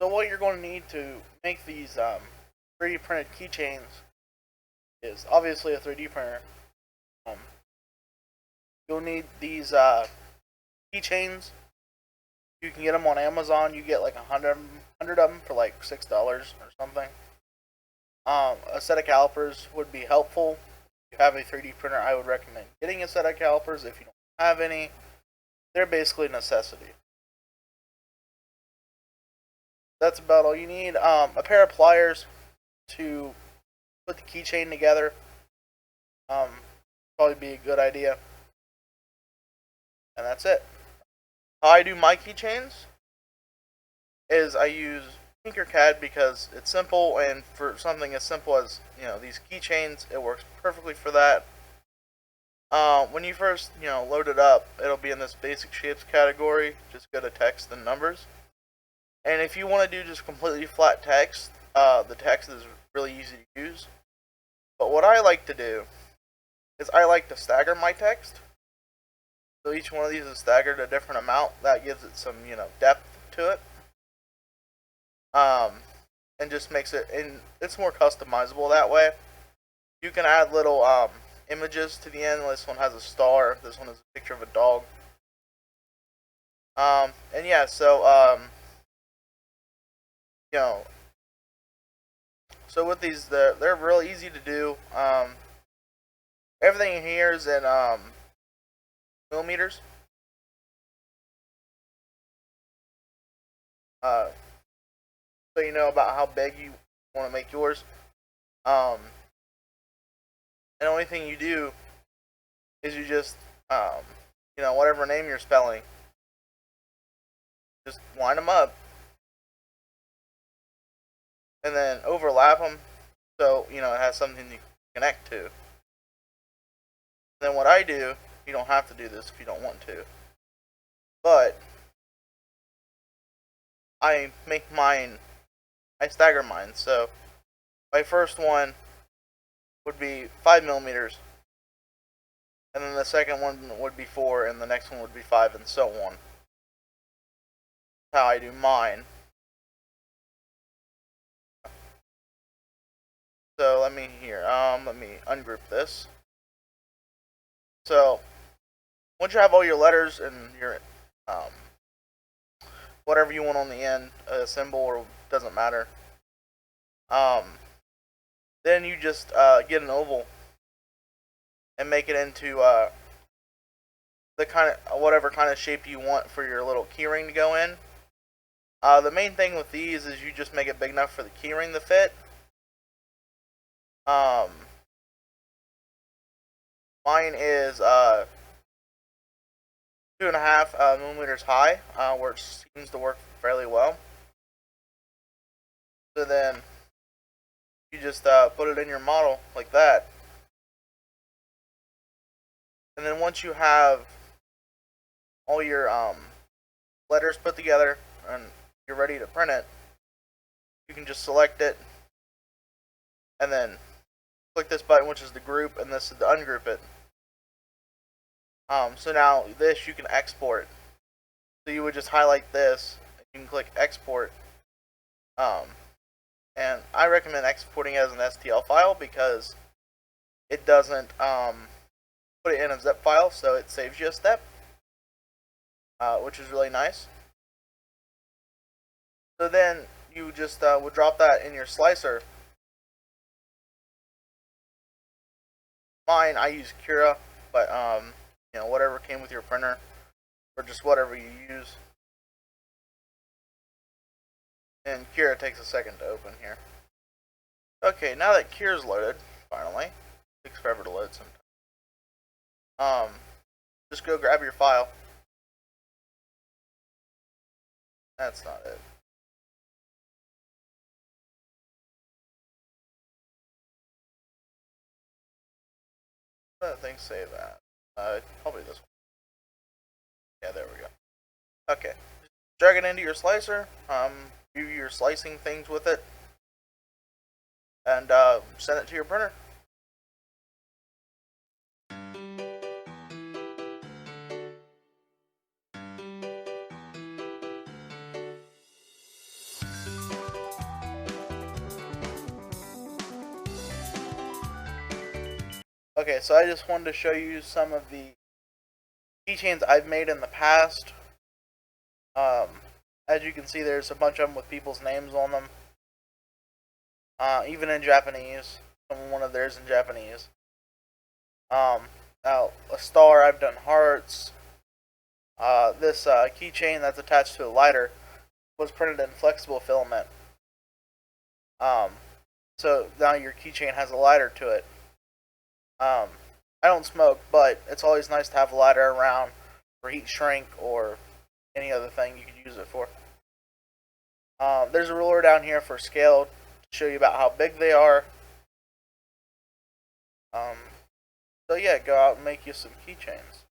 So what you're going to need to make these 3D printed keychains is obviously a 3D printer. Um, you'll need these keychains. You can get them on Amazon. You get like 100 of them for like $6 or something. A set of calipers would be helpful. If you have a 3D printer, I would recommend getting a set of calipers. If you don't have any, they're basically a necessity. That's about all you need. A pair of pliers to put the keychain together. Probably be a good idea. And that's it. How I do my keychains is I use Tinkercad because it's simple, and for something as simple as these keychains, it works perfectly for that. When you first load it up, it'll be in this basic shapes category. Just go to text and numbers. And if you want to do just completely flat text, the text is really easy to use. But what I like to do is I like to stagger my text. So each one of these is staggered a different amount. That gives it some, depth to it. And just makes it, and it's more customizable that way. You can add little images to the end. This one has a star. This one is a picture of a dog. And yeah, so so with these, they're really easy to do. Everything here is in millimeters. So you know about how big you want to make yours. And the only thing you do is you just, whatever name you're spelling, just line them up, and then overlap them, so it has something to connect to. Then what I do, you don't have to do this if you don't want to, but I stagger mine. So my first one would be 5 millimeters, and then the second one would be 4, and the next one would be 5, and so on. That's how I do mine. So let me ungroup this. So once you have all your letters and your whatever you want on the end, a symbol or doesn't matter. Then you just get an oval and make it into the whatever kind of shape you want for your little keyring to go in. The main thing with these is you just make it big enough for the keyring to fit. Mine is 2.5 millimeters high, which seems to work fairly well. So then you just put it in your model like that. And then once you have all your letters put together and you're ready to print it, you can just select it and then click this button, which is the group, and this is to ungroup it. So now this you can export. So you would just highlight this, and you can click export. And I recommend exporting as an STL file because it doesn't put it in a zip file, so it saves you a step, which is really nice. So then you just would drop that in your slicer. Mine, I use Cura, but whatever came with your printer, or just whatever you use. And Cura takes a second to open here. Okay, now that Cura's loaded, finally, it takes forever to load sometimes. Just go grab your file. That's not it. That thing save that. Probably this one. Yeah, there we go. Okay, drag it into your slicer. Do your slicing things with it, and send it to your printer. Okay, so I just wanted to show you some of the keychains I've made in the past. As you can see, there's a bunch of them with people's names on them, even in Japanese. One of theirs in Japanese. Now a star, I've done hearts. This keychain that's attached to a lighter was printed in flexible filament. So now your keychain has a lighter to it. I don't smoke, but it's always nice to have a lighter around for heat shrink or any other thing you could use it for. There's a ruler down here for scale to show you about how big they are. So yeah, go out and make you some keychains.